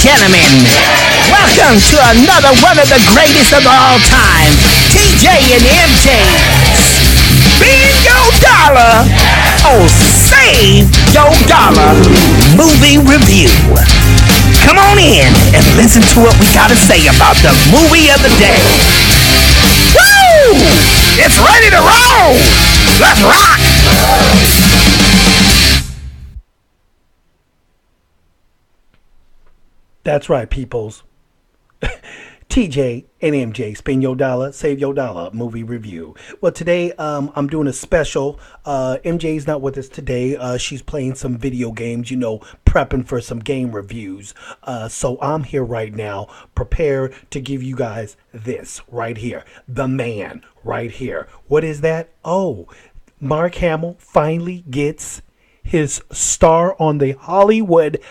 gentlemen, welcome to another one of the greatest of all time, TJ and MJ's Bingo Dollar, oh save your dollar movie review. Come on in and listen to what we gotta say about the movie of the day. Woo! It's ready to roll! Let's rock! That's right, peoples. TJ and MJ, spin your dollar, save your dollar movie review. Well, today I'm doing a special. MJ's not with us today. She's playing some video games, prepping for some game reviews. So I'm here right now, prepared to give you guys this right here. The man right here. What is that? Oh, Mark Hamill finally gets his star on the Hollywood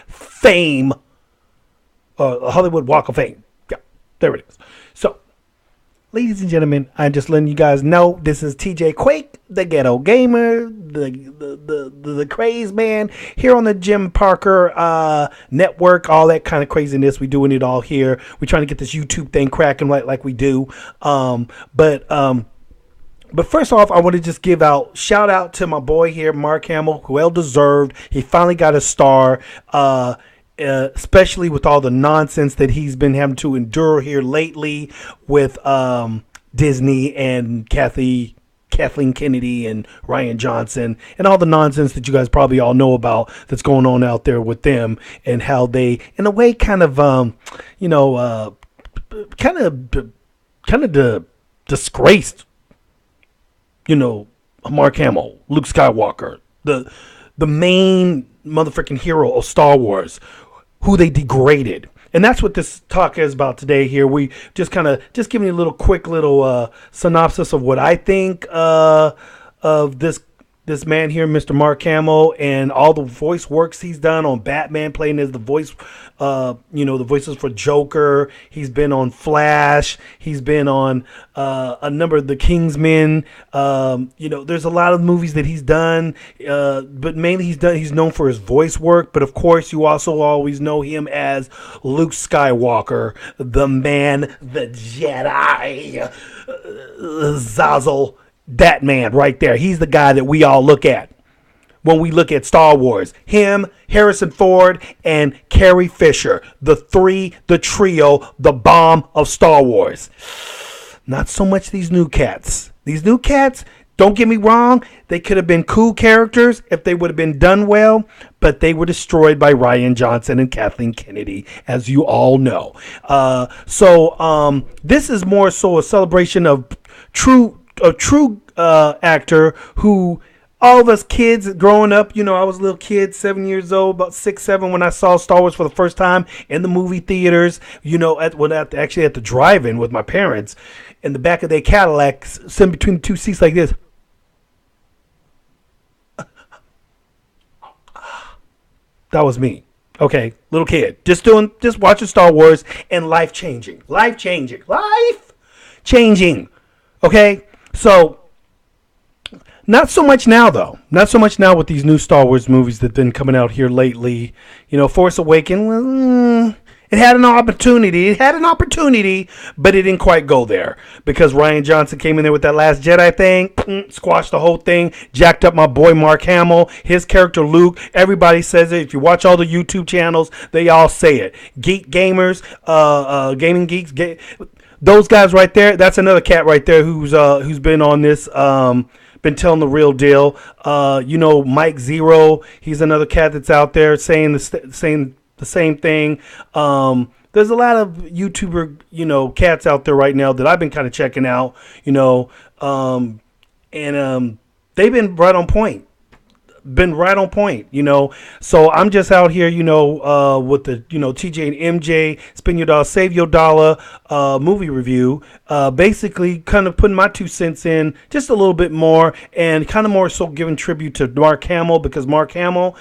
Walk of Fame. Yeah, there it is. So, ladies and gentlemen, I'm just letting you guys know this is TJQUaKe, the Ghetto Gamer, the craze man here on the Jim Parker network, all that kind of craziness. We're doing it all here. We're trying to get this YouTube thing cracking like we do. But first off, I want to just give shout out to my boy here, Mark Hamill, well deserved. He finally got a star. Especially with all the nonsense that he's been having to endure here lately with Disney and Kathleen Kennedy and Rian Johnson and all the nonsense that you guys probably all know about that's going on out there with them and how they, in a way, kind of disgraced, Mark Hamill, Luke Skywalker, the main motherfucking hero of Star Wars, who they degraded. And that's what this talk is about today here. We just giving you a little quick synopsis of what I think of this man here, Mr. Mark Hamill, and all the voice works he's done on Batman, playing as the voice, the voices for Joker. He's been on Flash. He's been on a number of the Kingsmen. There's a lot of movies that he's done, but mainly he's known for his voice work. But of course, you also always know him as Luke Skywalker, the man, the Jedi, Zazzle. That man right there. He's the guy that we all look at when we look at Star Wars. Him, Harrison Ford, and Carrie Fisher. The trio, the bomb of Star Wars. Not so much these new cats. These new cats, don't get me wrong, they could have been cool characters if they would have been done well, but they were destroyed by Rian Johnson and Kathleen Kennedy, as you all know. So this is more so a celebration of a true actor who all of us kids growing up, I was a little kid, 7 years old, about 6, 7 when I saw Star Wars for the first time in the movie theaters, at the drive-in with my parents in the back of their Cadillac, sitting between the two seats like this. That was me. Okay, little kid, just watching Star Wars, and life changing. Okay. So, not so much now, though. Not so much now with these new Star Wars movies that have been coming out here lately. Force Awakens, it had an opportunity. But it didn't quite go there. Because Rian Johnson came in there with that Last Jedi thing, squashed the whole thing, jacked up my boy Mark Hamill, his character Luke. Everybody says it. If you watch all the YouTube channels, they all say it. Geek gamers, gaming geeks, those guys right there, that's another cat right there who's been on this, been telling the real deal. Mike Zero, he's another cat that's out there saying the same thing. There's a lot of YouTuber, cats out there right now that I've been kind of checking out, and they've been right on point. So I'm just out here, with the, TJ and MJ, spin your dollar, save your dollar, movie review, basically kind of putting my 2 cents in just a little bit more and kind of more so giving tribute to Mark Hamill, because Mark Hamill,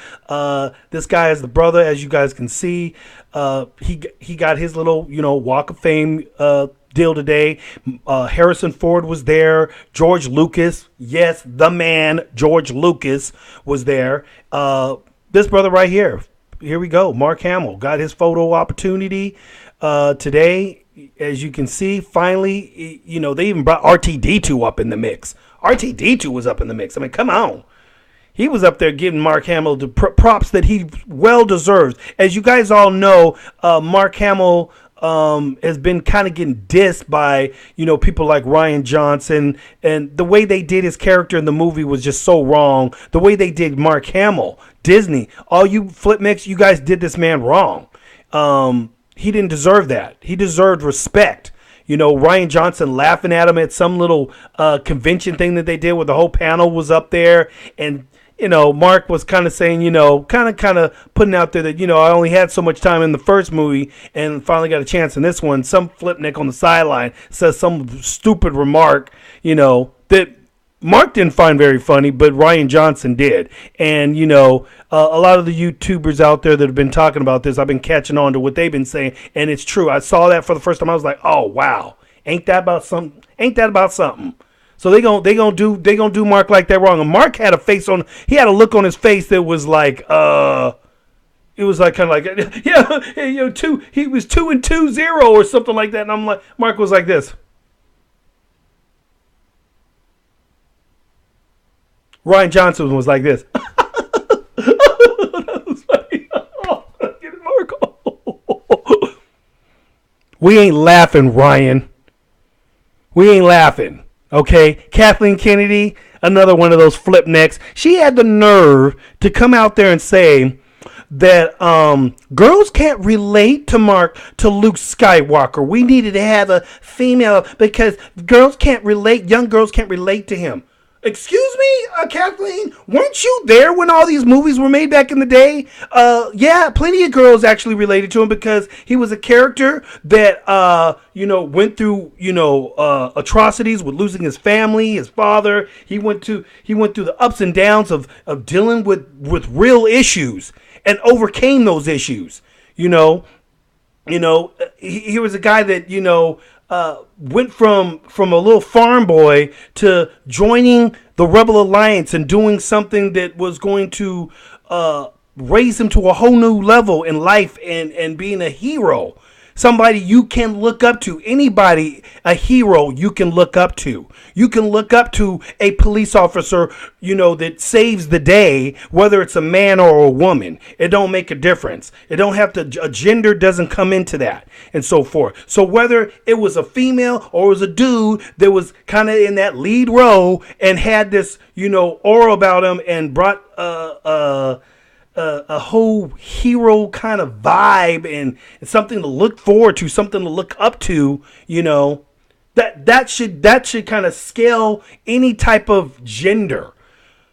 this guy is the brother, as you guys can see, he got his little, Walk of Fame, deal today. Harrison Ford was there. George Lucas, yes, the man, George Lucas was there. This brother right here, here we go. Mark Hamill got his photo opportunity today. As you can see, finally, they even brought RTD2 up in the mix. RTD2 was up in the mix. I mean, come on. He was up there giving Mark Hamill the props that he well deserves. As you guys all know, Mark Hamill has been kind of getting dissed by, people like Rian Johnson. And the way they did his character in the movie was just so wrong. The way they did Mark Hamill, Disney, all you flip mix, you guys did this man wrong. He didn't deserve that. He deserved respect. Rian Johnson laughing at him at some little convention thing that they did where the whole panel was up there. And, Mark was kind of saying, kind of putting out there that, I only had so much time in the first movie and finally got a chance in this one. Some flipnick on the sideline says some stupid remark, that Mark didn't find very funny, but Rian Johnson did. And, a lot of the YouTubers out there that have been talking about this, I've been catching on to what they've been saying. And it's true. I saw that for the first time. I was like, oh, wow. Ain't that about something? So they gonna do Mark like that wrong. And Mark had he had a look on his face that was like, it was like kind of like, yeah, he was 2-2-0 or something like that. And I'm like, Mark was like this. Rian Johnson was like this. That was funny. Get it, Mark. We ain't laughing, Ryan. We ain't laughing. Okay, Kathleen Kennedy, another one of those flip necks. She had the nerve to come out there and say that girls can't relate to Luke Skywalker. We needed to have a female because young girls can't relate to him. Excuse me, Kathleen, weren't you there when all these movies were made back in the day? Yeah, plenty of girls actually related to him because he was a character that, went through, atrocities with losing his family, his father. He went through the ups and downs of dealing with real issues and overcame those issues. He was a guy that, went from a little farm boy to joining the Rebel Alliance and doing something that was going to raise him to a whole new level in life and being a hero. Somebody you can look up to. Anybody, a hero you can look up to. You can look up to a police officer, that saves the day, whether it's a man or a woman. It don't make a difference. It don't have to, a gender doesn't come into that and so forth. So whether it was a female or it was a dude that was kind of in that lead role and had this, aura about him and brought a whole hero kind of vibe and something to look forward to, something to look up to, that should kind of scale any type of gender.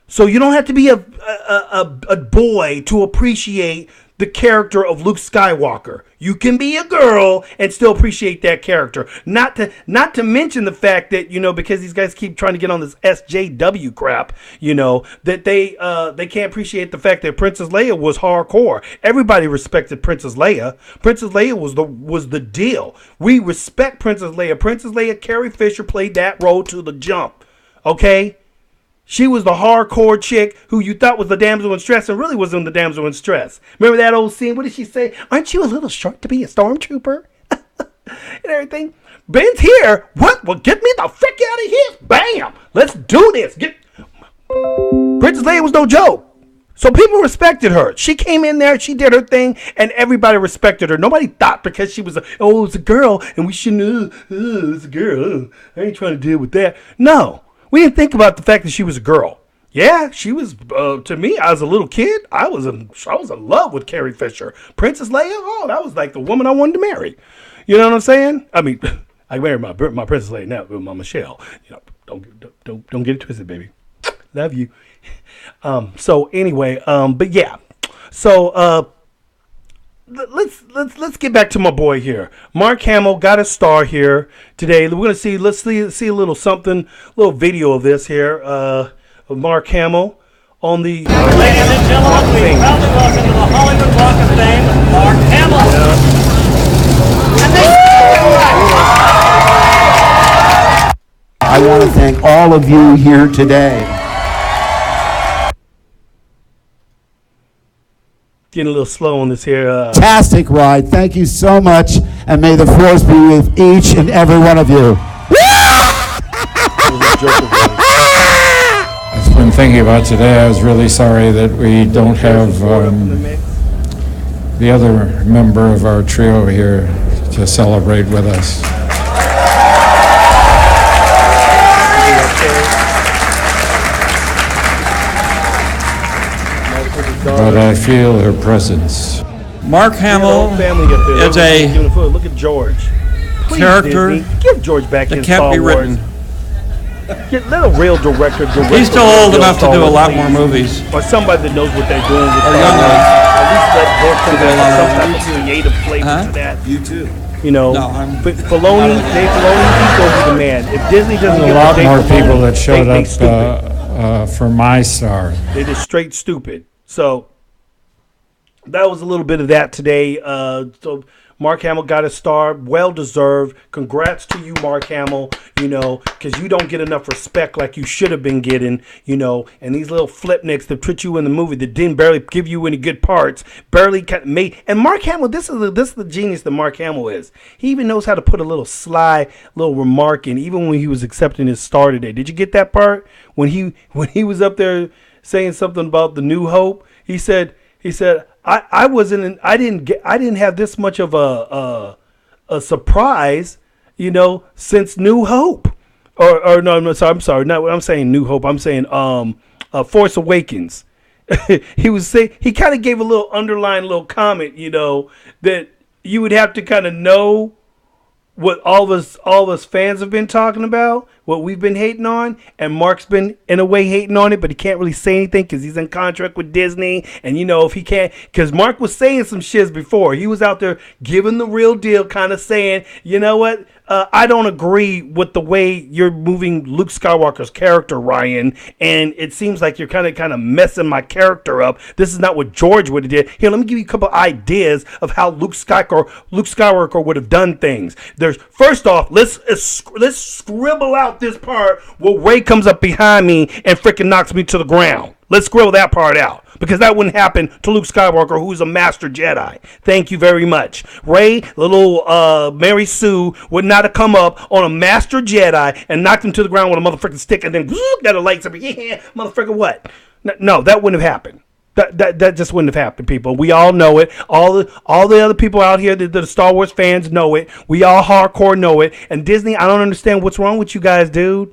So you don't have to be a boy to appreciate the character of Luke Skywalker. You can be a girl and still appreciate that character. Not to mention the fact that, because these guys keep trying to get on this SJW crap, that they can't appreciate the fact that Princess Leia was hardcore. Everybody respected Princess Leia. Princess Leia was the deal. We respect Princess Leia. Princess Leia, Carrie Fisher played that role to the jump. Okay? She was the hardcore chick who you thought was the damsel in stress and really wasn't the damsel in stress. Remember that old scene? What did she say? Aren't you a little short to be a stormtrooper? And everything. Ben's here. What? Well, get me the frick out of here. Bam. Let's do this. Princess Leia was no joke. So people respected her. She came in there, she did her thing, and everybody respected her. Nobody thought because she was it's a girl, and we shouldn't, it's a girl. I ain't trying to deal with that. No. We didn't think about the fact that she was a girl. Yeah, she was, to me, as a little kid, I was in love with Carrie Fisher. Princess Leia, that was like the woman I wanted to marry. You know what I'm saying? I mean, I married my Princess Leia now, my Michelle. Don't get it twisted, baby. Love you. So anyway, but yeah. So let's get back to my boy here. Mark Hamill got a star here today. We're gonna see. Let's see a little video of this here. Of Mark Hamill on the. Ladies and gentlemen, we proudly welcome to the Hollywood Walk of Fame, Mark Hamill. I want to thank all of you here today. getting a little slow on this here. Fantastic ride. Thank you so much, and may the force be with each and every one of you. I've been thinking about today. I was really sorry that we don't have the other member of our trio here to celebrate with us. But I feel her presence. Mark Hamill is a look at George. Please, character Disney, give George back that in can't Star be Wars. written. Let a real director direct. He's still the old real enough to Star do a Wars, lot please. more movies. Or somebody that knows what they're doing with Or Star young Wars. ones. At least let George come Do a lot back of with some type of creative flavor to that. You too. You know, No, I'm- but Filoni, Dave Filoni, he's going to be the man. If Disney doesn't There's give a lot Dave more Filoni, people that showed they stupid. up for my star. They're just straight stupid. So that was a little bit of that today. So Mark Hamill got a star, well deserved. Congrats to you, Mark Hamill. You know, because you don't get enough respect like you should have been getting. You know, and these little flipnicks that put you in the movie that didn't barely give you any good parts, barely made. And Mark Hamill, this is the genius that Mark Hamill is. He even knows how to put a little sly little remark in, even when he was accepting his star today. Did you get that part when he was up there saying something about the New Hope? He said. I didn't have this much of a surprise, you know, since New Hope, or no, I'm sorry, not I'm saying New Hope, I'm saying Force Awakens. He kind of gave a little underlying little comment, you know, that you would have to kind of know what all of us fans have been talking about, what we've been hating on, and Mark's been in a way hating on it, but he can't really say anything because he's in contract with Disney. And you know, if he can't, because Mark was saying some shiz before, he was out there giving the real deal, kind of saying, you know what, I don't agree with the way you're moving Luke Skywalker's character, Ryan, and it seems like you're kind of messing my character up. This is not what George would have did. Here, let me give you a couple ideas of how Luke Skywalker would have done things. There's first off, let's scribble out this part where Rey comes up behind me and freaking knocks me to the ground. Let's scribble that part out, because that wouldn't happen to Luke Skywalker, who's a master Jedi. Thank you very much. Rey, little Mary Sue, would not have come up on a master Jedi and knocked him to the ground with a motherfucking stick and then got a lightsaber. Yeah, motherfucker, what? No, that wouldn't have happened. That just wouldn't have happened, people. We all know it. All the other people out here that the Star Wars fans know it. We all hardcore know it. And Disney, I don't understand what's wrong with you guys, dude.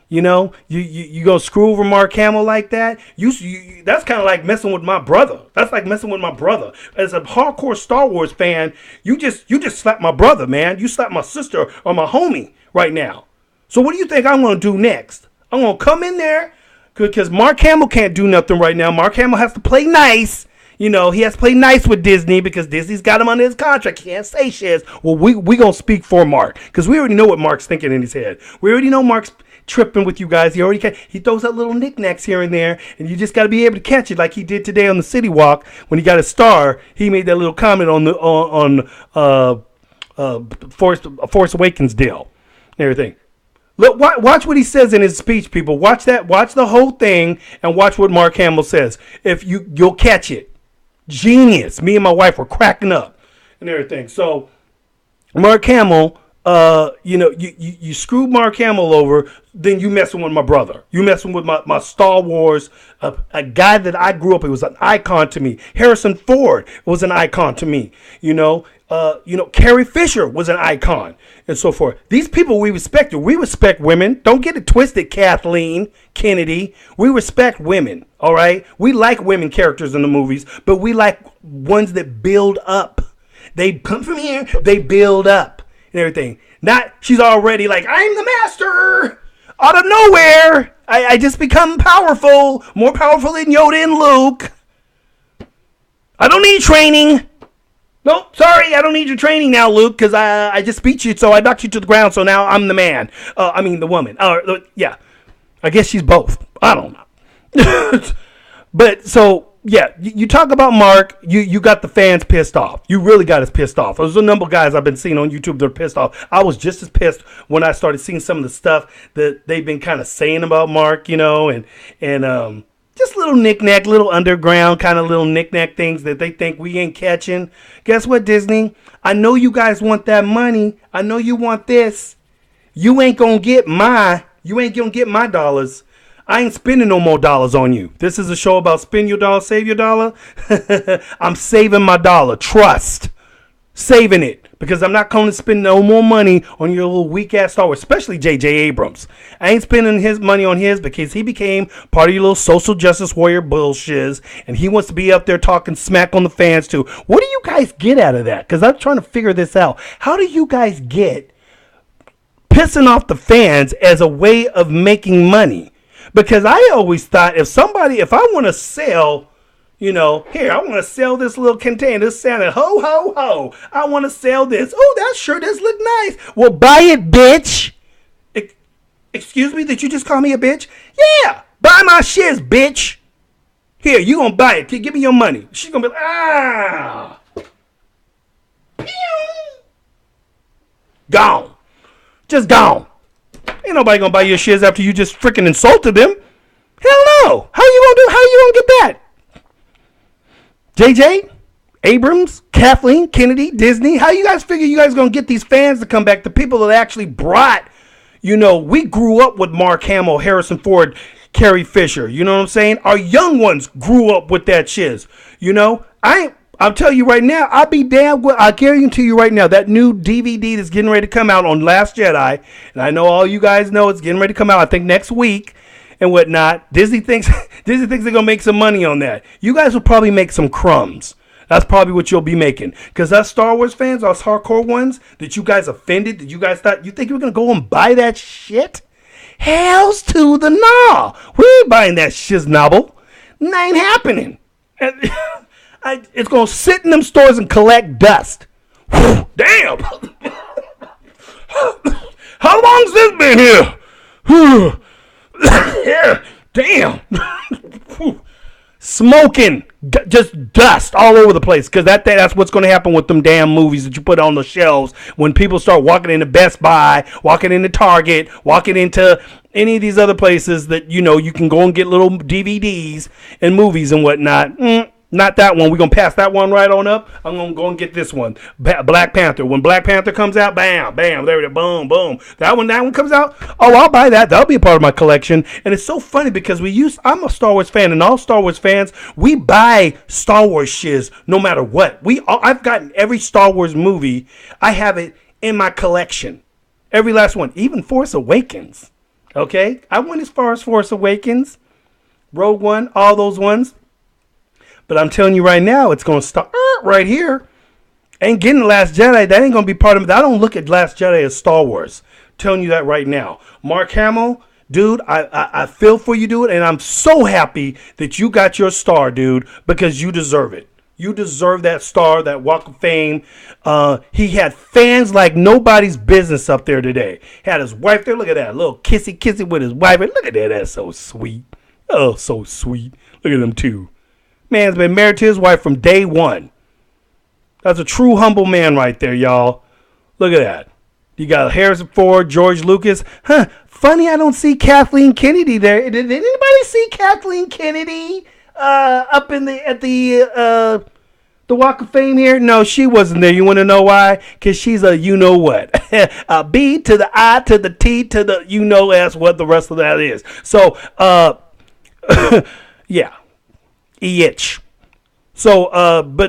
You know, you gonna screw over Mark Hamill like that? You that's kind of like messing with my brother. That's like messing with my brother. As a hardcore Star Wars fan, you just slapped my brother, man. You slapped my sister or my homie right now. So what do you think I'm gonna do next? I'm gonna come in there because Mark Hamill can't do nothing right now. Mark Hamill has to play nice. You know, he has to play nice with Disney because Disney's got him under his contract. He can't say shit. Well, we going to speak for Mark because we already know what Mark's thinking in his head. We already know Mark's tripping with you guys. He throws out little knickknacks here and there, and you just got to be able to catch it like he did today on the City Walk when he got a star. He made that little comment on Force Awakens deal and everything. Look, watch what he says in his speech, people. Watch that. Watch the whole thing and watch what Mark Hamill says. If you'll catch it. Genius. Me and my wife were cracking up and everything. So Mark Hamill, you know, you screw Mark Hamill over, then you messing with my brother. You messing with my Star Wars, a guy that I grew up. He was an icon to me. Harrison Ford was an icon to me. You know, Carrie Fisher was an icon and so forth. These people we respect. We respect women. Don't get it twisted, Kathleen Kennedy. We respect women. All right. We like women characters in the movies, but we like ones that build up. They come from here. They build up and everything. Not she's already like, I'm the master. Out of nowhere, I just become powerful, more powerful than Yoda and Luke. I don't need training. Nope, sorry, I don't need your training now, Luke, because I just beat you, so I knocked you to the ground, so now I'm the man. The woman. Yeah, I guess she's both. I don't know. But, so, yeah, you talk about Mark, you got the fans pissed off. You really got us pissed off. There's a number of guys I've been seeing on YouTube that are pissed off. I was just as pissed when I started seeing some of the stuff that they've been kind of saying about Mark, you know, and Just little knick-knack, little underground kind of little knick-knack things that they think we ain't catching. Guess what, Disney? I know you guys want that money. I know you want this. You ain't gonna get my dollars. I ain't spending no more dollars on you. This is a show about spend your dollar, save your dollar. I'm saving my dollar. Trust. Saving it. Because I'm not going to spend no more money on your little weak-ass Star Wars, especially J.J. Abrams. I ain't spending his money on his because he became part of your little social justice warrior bullshit, and he wants to be up there talking smack on the fans, too. What do you guys get out of that? Because I'm trying to figure this out. How do you guys get pissing off the fans as a way of making money? Because I always thought if I want to sell, here, I want to sell this little container, this Santa, ho, ho, ho. I want to sell this. Oh, that sure does look nice. Well, buy it, bitch. Excuse me, did you just call me a bitch? Yeah, buy my shiz, bitch. Here, you going to buy it. Give me your money. She's going to be like, Pew. Gone. Just gone. Ain't nobody gonna buy your shares after you just freaking insulted them. Hell no. How you gonna get that? JJ, Abrams, Kathleen, Kennedy, Disney. How you guys figure you guys gonna get these fans to come back? The people that actually brought, we grew up with Mark Hamill, Harrison Ford, Carrie Fisher. You know what I'm saying? Our young ones grew up with that shiz. I'll tell you right now, I'll be damn good. I guarantee you right now, that new DVD that's getting ready to come out on Last Jedi, and I know all you guys know it's getting ready to come out, I think next week and whatnot. Disney thinks they're gonna make some money on that. You guys will probably make some crumbs. That's probably what you'll be making. Because us Star Wars fans, us hardcore ones that you guys offended, that you guys thought, you think you're gonna go and buy that shit? Hells to the no. We ain't buying that shiznobble. It ain't happening. It's going to sit in them stores and collect dust. Damn. How long's this been here? Yeah, damn. Smoking. Just dust all over the place. Because that's what's going to happen with them damn movies that you put on the shelves. When people start walking into Best Buy, walking into Target, walking into any of these other places that, you can go and get little DVDs and movies and whatnot. Not that one. We're going to pass that one right on up. I'm going to go and get this one. Black Panther. When Black Panther comes out, bam, bam, there it is, boom, boom. That one comes out, I'll buy that. That'll be a part of my collection. And it's so funny because I'm a Star Wars fan, and all Star Wars fans, we buy Star Wars shiz no matter what. I've gotten every Star Wars movie. I have it in my collection. Every last one. Even Force Awakens. Okay? I went as far as Force Awakens, Rogue One, all those ones. But I'm telling you right now, it's going to start right here. Ain't getting The Last Jedi. That ain't going to be part of it. I don't look at Last Jedi as Star Wars. I'm telling you that right now. Mark Hamill, dude, I feel for you, dude. And I'm so happy that you got your star, dude, because you deserve it. You deserve that star, that Walk of Fame. He had fans like nobody's business up there today. Had his wife there. Look at that. Little kissy with his wife. Look at that. That's so sweet. Oh, so sweet. Look at them two. Man's been married to his wife from day one. That's a true humble man right there, y'all. Look at that. You got Harrison Ford, George Lucas. Funny I don't see Kathleen Kennedy there. Did anybody see Kathleen Kennedy up at the Walk of Fame here? No, she wasn't there. You want to know why? Because she's a you-know-what. A B to the I to the T to the you-know-as what the rest of that is. So, yeah. Itch. So, but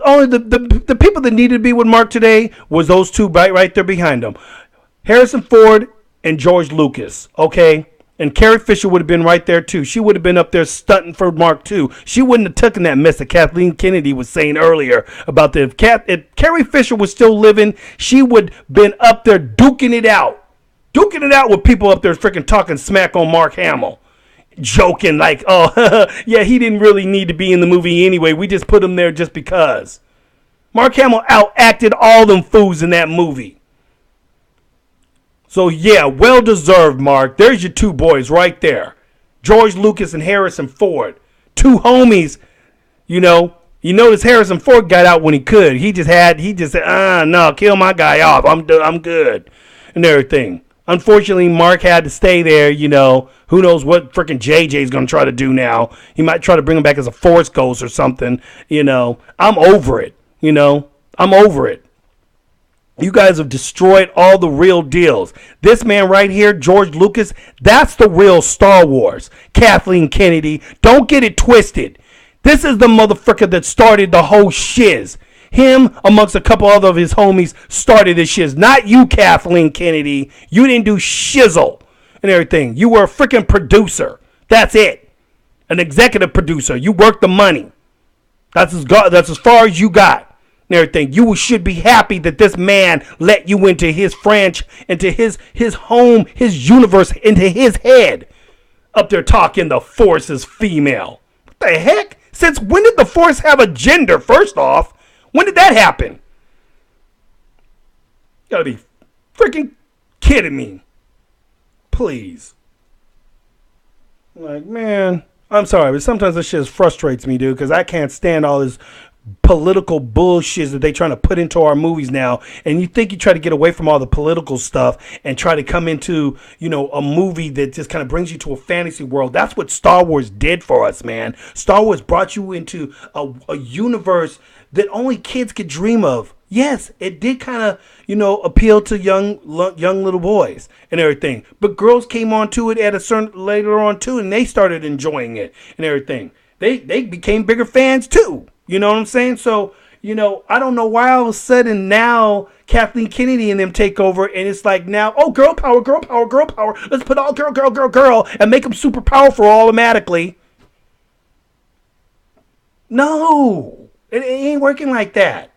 only the people that needed to be with Mark today was those two right there behind him, Harrison Ford and George Lucas. Okay, and Carrie Fisher would have been right there too. She would have been up there stunting for Mark too. She wouldn't have taken that mess that Kathleen Kennedy was saying earlier about if Carrie Fisher was still living, she would been up there duking it out with people up there freaking talking smack on Mark Hamill. Joking like, oh, yeah, he didn't really need to be in the movie anyway. We just put him there just because. Mark Hamill outacted all them fools in that movie. So, yeah, well-deserved, Mark. There's your two boys right there. George Lucas and Harrison Ford. Two homies, You notice Harrison Ford got out when he could. He just said, no, kill my guy off. I'm good. And everything. Unfortunately, Mark had to stay there, you know. Who knows what freaking JJ's going to try to do now. He might try to bring him back as a Force Ghost or something, you know. I'm over it, you know. I'm over it. You guys have destroyed all the real deals. This man right here, George Lucas, that's the real Star Wars. Kathleen Kennedy, don't get it twisted. This is the motherfucker that started the whole shiz. Him, amongst a couple other of his homies, started this shiz. Not you, Kathleen Kennedy. You didn't do shizzle and everything. You were a freaking producer. That's it. An executive producer. You worked the money. That's as far as you got and everything. You should be happy that this man let you into his franchise, into his home, his universe, into his head. Up there talking the Force is female. What the heck? Since when did the Force have a gender, first off? When did that happen? You gotta be freaking kidding me. Please. Like, man, I'm sorry, but sometimes this shit frustrates me, dude, because I can't stand all this political bullshit that they trying to put into our movies now. And you think you try to get away from all the political stuff and try to come into, you know, a movie that just kind of brings you to a fantasy world. That's what Star Wars did for us, man. Star Wars brought you into a universe that only kids could dream of. Yes, it did kind of, you know, appeal to young little boys and everything. But girls came onto it at a certain later on too, and they started enjoying it and everything. They became bigger fans too. You know what I'm saying? So, you know, I don't know why all of a sudden now Kathleen Kennedy and them take over, and it's like now, oh, girl power, girl power, girl power. Let's put all girl, and make them super powerful automatically. No, it ain't working like that.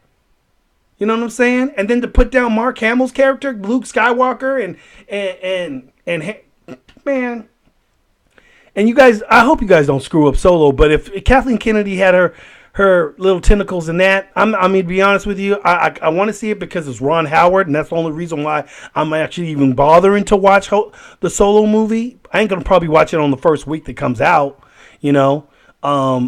You know what I'm saying? And then to put down Mark Hamill's character, Luke Skywalker, and man. And you guys, I hope you guys don't screw up Solo. But if Kathleen Kennedy had her little tentacles in that, I mean, to be honest with you, I want to see it because it's Ron Howard, and that's the only reason why I'm actually even bothering to watch the Solo movie. I ain't gonna probably watch it on the first week that comes out. You know,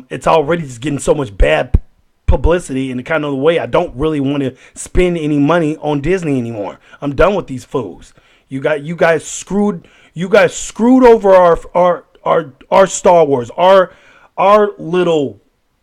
it's already just getting so much bad publicity, and the kind of the way I don't really want to spend any money on Disney anymore. I'm done with these fools. You guys screwed over our Star Wars, our little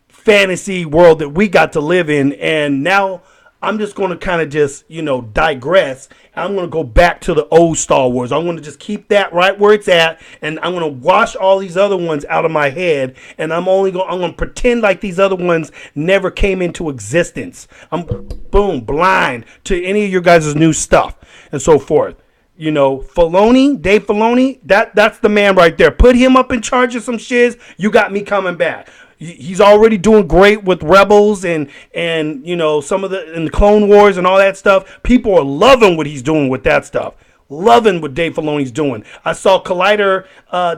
fantasy world that we got to live in, and now I'm just going to kind of just, you know, digress. I'm going to go back to the old Star Wars. I'm going to just keep that right where it's at, and I'm going to wash all these other ones out of my head, and I'm going to pretend like these other ones never came into existence. I'm blind to any of your guys' new stuff and so forth. You know, Dave Filoni, that's the man right there. Put him up in charge of some shiz. You got me coming back. He's already doing great with Rebels and you know, some of the Clone Wars and all that stuff. People are loving what he's doing with that stuff. Loving what Dave Filoni's doing. I saw Collider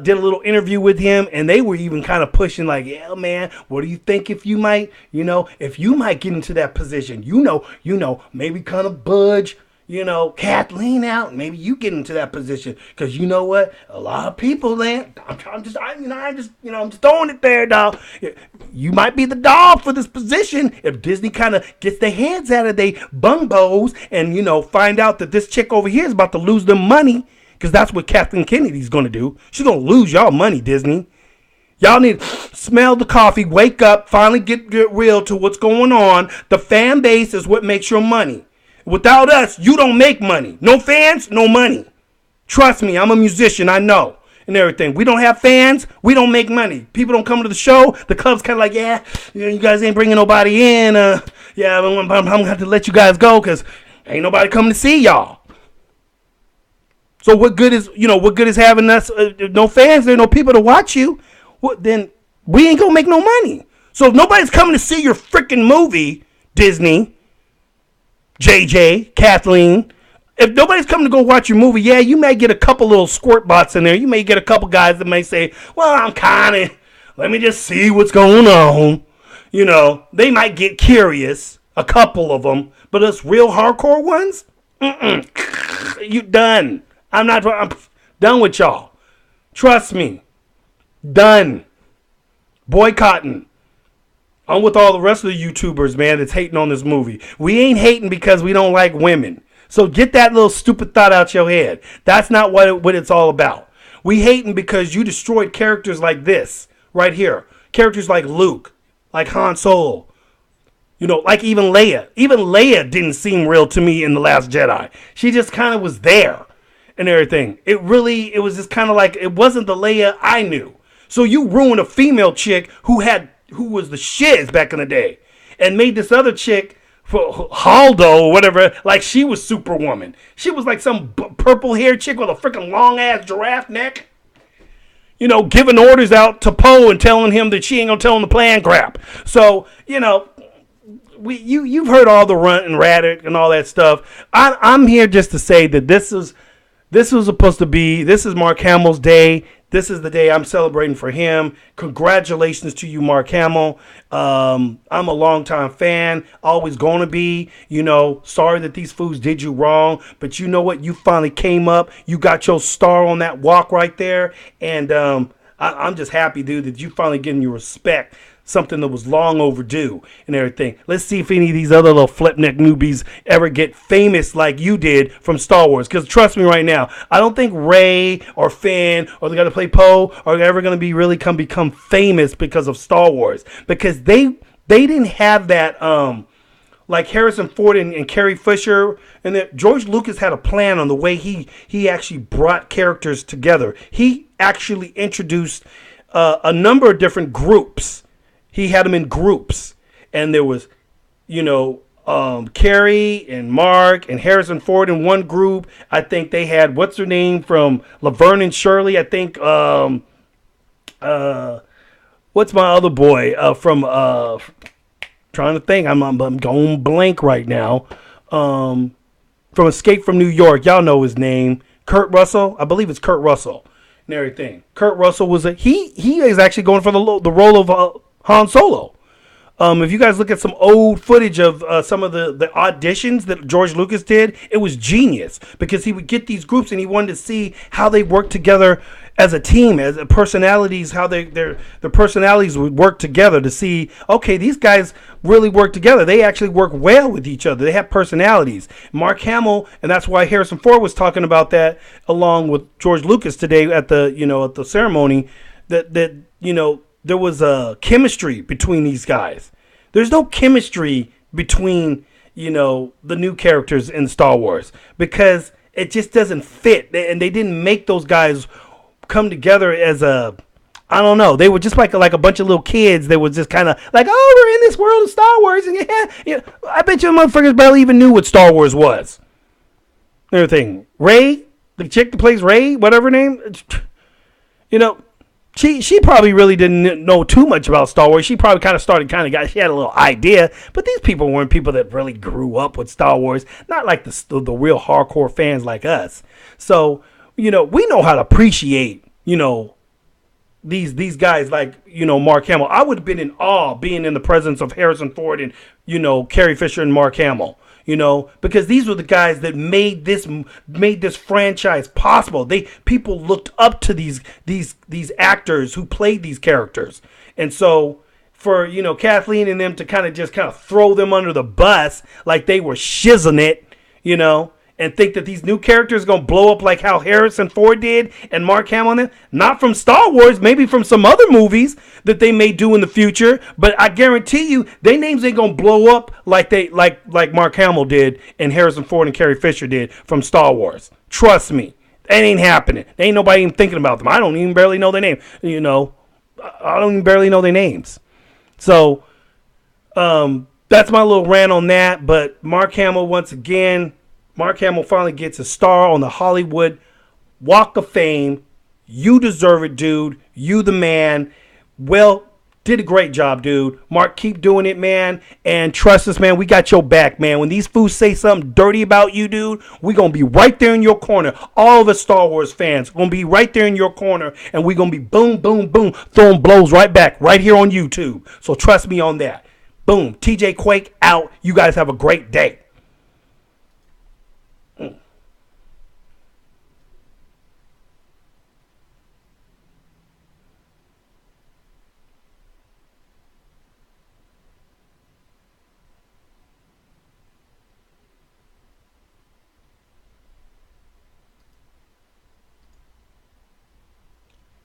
did a little interview with him, and they were even kind of pushing like, yeah, man, what do you think if you might get into that position? You know, maybe kind of budge, you know, Kathleen out, and maybe you get into that position, because you know what, a lot of people, man, I'm just throwing it there, dog. You might be the dog for this position if Disney kind of gets their hands out of their bungos and, you know, find out that this chick over here is about to lose them money, because that's what Kathleen Kennedy's going to do. She's going to lose y'all money, Disney. Y'all need to smell the coffee, wake up, finally get real to what's going on. The fan base is what makes your money. Without us, you don't make money. No fans, no money. Trust me, I'm a musician, I know, and everything. We don't have fans, we don't make money. People don't come to the show. The club's kind of like, yeah, you guys ain't bringing nobody in. Yeah, I'm going to have to let you guys go because ain't nobody coming to see y'all. So what good is having us, no fans, there no people to watch you? Well, then we ain't going to make no money. So if nobody's coming to see your freaking movie, Disney, JJ, Kathleen, if nobody's coming to go watch your movie, yeah, you may get a couple little squirt bots in there. You may get a couple guys that may say, well, let me just see what's going on. You know, they might get curious, a couple of them, but us real hardcore ones, you done. I'm done with y'all. Trust me. Done. Boycotting. I'm with all the rest of the YouTubers, man, that's hating on this movie. We ain't hating because we don't like women. So get that little stupid thought out your head. That's not what it's all about. We hating because you destroyed characters like this right here. Characters like Luke, like Han Solo. You know, like even Leia. Even Leia didn't seem real to me in The Last Jedi. She just kind of was there and everything. It was just kind of like, it wasn't the Leia I knew. So you ruined a female chick who was the shiz back in the day and made this other chick, for Haldo or whatever, like she was Superwoman. She was like some purple haired chick with a freaking long ass giraffe neck. You know, giving orders out to Poe and telling him that she ain't gonna tell him the plan crap. So, you know, you've heard all the runt and radic and all that stuff. I'm here just to say that this was supposed to be, this is Mark Hamill's day. This is the day I'm celebrating for him. Congratulations to you, Mark Hamill. I'm a longtime fan, always going to be. You know, sorry that these fools did you wrong, but you know what? You finally came up. You got your star on that walk right there, and I'm just happy, dude, that you finally getting your respect. Something that was long overdue and everything. Let's see if any of these other little flip-neck newbies ever get famous like you did from Star Wars. Because trust me right now, I don't think Rey or Finn or the guy to play Poe are ever going to be really become famous because of Star Wars. Because they didn't have that, like Harrison Ford and Carrie Fisher. And George Lucas had a plan on the way he actually brought characters together. He actually introduced a number of different groups. He had them in groups, and there was, you know, Carrie and Mark and Harrison Ford in one group. I think they had, what's her name from Laverne and Shirley? I think, what's my other boy from, trying to think, I'm going blank right now. From Escape from New York, y'all know his name. Kurt Russell, I believe it's Kurt Russell and everything. Kurt Russell was he is actually going for the role of Han Solo. If you guys look at some old footage of some of the auditions that George Lucas did, it was genius because he would get these groups and he wanted to see how they work together as a team, as personalities, how their personalities would work together to see, okay, these guys really work together. They actually work well with each other. They have personalities. Mark Hamill, and that's why Harrison Ford was talking about that along with George Lucas today at the ceremony, that there was a chemistry between these guys. There's no chemistry between, the new characters in Star Wars because it just doesn't fit. And they didn't make those guys come together as I don't know. They were just like a bunch of little kids. They were just kind of like, oh, we're in this world of Star Wars. And yeah, I bet you motherfuckers barely even knew what Star Wars was. Everything. Rey, the chick that plays Rey, whatever her name, She probably really didn't know too much about Star Wars. She probably she had a little idea. But these people weren't people that really grew up with Star Wars. Not like the real hardcore fans like us. So, we know how to appreciate, these guys like, Mark Hamill. I would have been in awe being in the presence of Harrison Ford and, Carrie Fisher and Mark Hamill. Because these were the guys that made this franchise possible. People looked up to these actors who played these characters. And so for, Kathleen and them to kind of throw them under the bus like they were shizzing it, and think that these new characters are going to blow up like how Harrison Ford did and Mark Hamill, not from Star Wars, maybe from some other movies that they may do in the future. But I guarantee you, their names ain't going to blow up like like Mark Hamill did and Harrison Ford and Carrie Fisher did from Star Wars. Trust me, that ain't happening. There ain't nobody even thinking about them. I don't even barely know their name. I don't even barely know their names. So that's my little rant on that. But Mark Hamill, once again, Mark Hamill finally gets a star on the Hollywood Walk of Fame. You deserve it, dude. You the man. Well, did a great job, dude. Mark, keep doing it, man. And trust us, man, we got your back, man. When these fools say something dirty about you, dude, we going to be right there in your corner. All of us Star Wars fans going to be right there in your corner. And we going to be boom, boom, boom, throwing blows right back right here on YouTube. So trust me on that. Boom. TJQUaKE out. You guys have a great day.